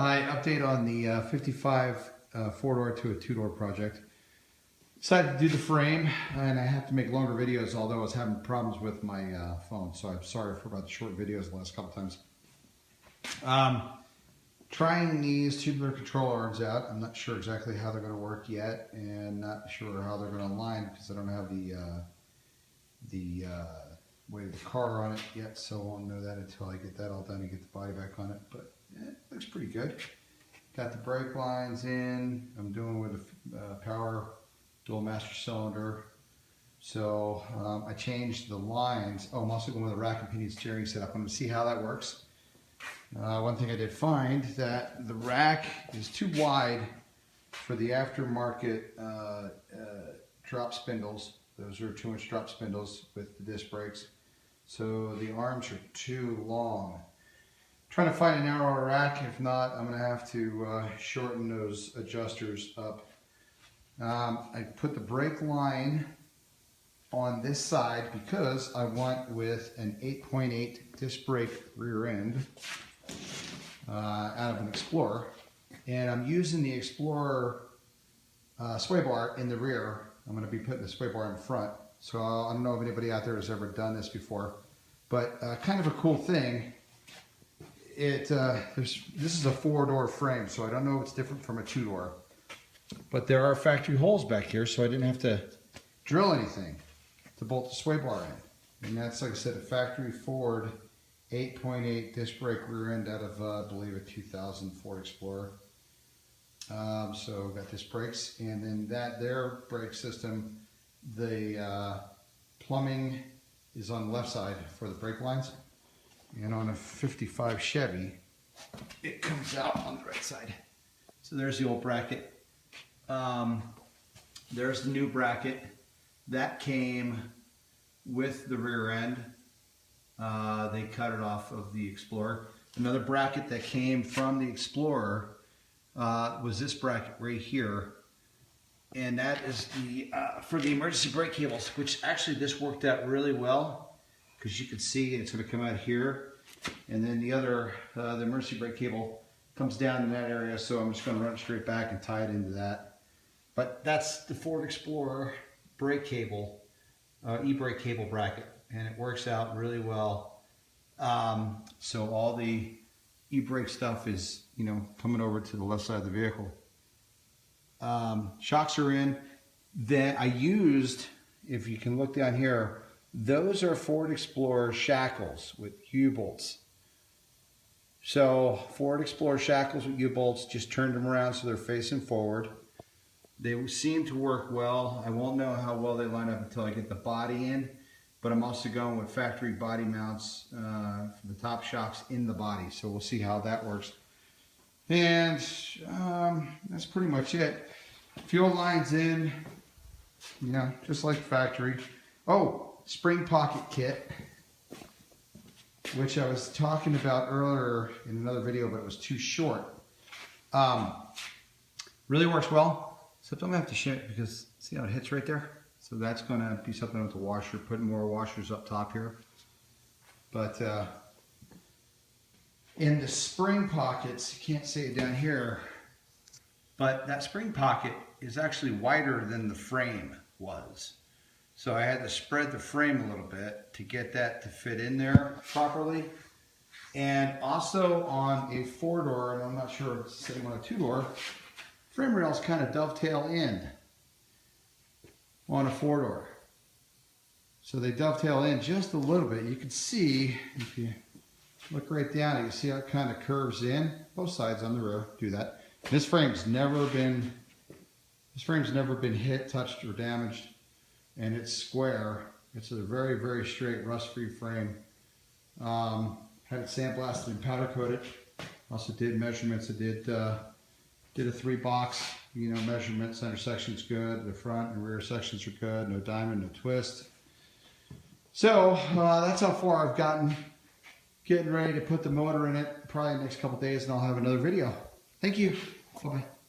Hi, update on the 55 four-door to a two-door project. Decided to do the frame, and I have to make longer videos, although I was having problems with my phone, so I'm sorry for about the short videos the last couple times. Trying these tubular control arms out. I'm not sure exactly how they're going to work yet, and not sure how they're going to align because I don't have the weight of the car on it yet, so I won't know that until I get that all done and get the body back on it. But it looks pretty good. Got the brake lines in. I'm doing with a power dual master cylinder. So I changed the lines. Oh, I'm also going with a rack and pinion steering setup. I'm going to see how that works. One thing I did find that the rack is too wide for the aftermarket drop spindles. Those are 2-inch drop spindles with the disc brakes. So the arms are too long. Trying to find a narrower rack. If not, I'm going to have to shorten those adjusters up. I put the brake line on this side because I went with an 8.8 disc brake rear end out of an Explorer, and I'm using the Explorer sway bar in the rear. I'm going to be putting the sway bar in front. So I don't know if anybody out there has ever done this before, but kind of a cool thing. This is a 4-door frame, so I don't know if it's different from a 2-door. But there are factory holes back here, so I didn't have to drill anything to bolt the sway bar in. And that's, like I said, a factory Ford 8.8 disc brake rear end out of, I believe, a 2000 Ford Explorer. So got disc brakes, and then their brake system, the plumbing is on the left side for the brake lines. And on a 55 Chevy, it comes out on the right side. So there's the old bracket. There's the new bracket. That came with the rear end. They cut it off of the Explorer. Another bracket that came from the Explorer was this bracket right here. And that is the for the emergency brake cables, which actually this worked out really well. Because you can see it's going to come out here, and then the other, the emergency brake cable comes down in that area, so I'm just going to run it straight back and tie it into that. But that's the Ford Explorer brake cable, e-brake cable bracket, and it works out really well. So all the e-brake stuff is, coming over to the left side of the vehicle. Shocks are in. Then I used, if you can look down here, those are Ford Explorer shackles with U-bolts. So Ford Explorer shackles with U-bolts, just turned them around so they're facing forward. They seem to work well. I won't know how well they line up until I get the body in, but I'm also going with factory body mounts for the top shocks in the body. So we'll see how that works. And that's pretty much it. Fuel lines in, just like factory. Oh, spring pocket kit, which I was talking about earlier in another video, but it was too short. Really works well, except I'm going to have to shim it because see how it hits right there? So that's going to be something with the washer, putting more washers up top here. But in the spring pockets, you can't see it down here, but that spring pocket is actually wider than the frame was. So I had to spread the frame a little bit to get that to fit in there properly. And also on a 4-door, and I'm not sure if it's the same on a 2-door, frame rails kind of dovetail in on a 4-door. So they dovetail in just a little bit. You can see, if you look right down, you can see how it kind of curves in. Both sides on the rear do that. This frame's never been hit, touched, or damaged. And it's square. It's a very, very straight, rust-free frame. Had it sandblasted and powder coated. Also did measurements. I did a 3-box, measurement. Center section's good. The front and rear sections are good. No diamond, no twist. So that's how far I've gotten. Getting ready to put the motor in it. Probably the next couple days, and I'll have another video. Thank you. Bye-bye.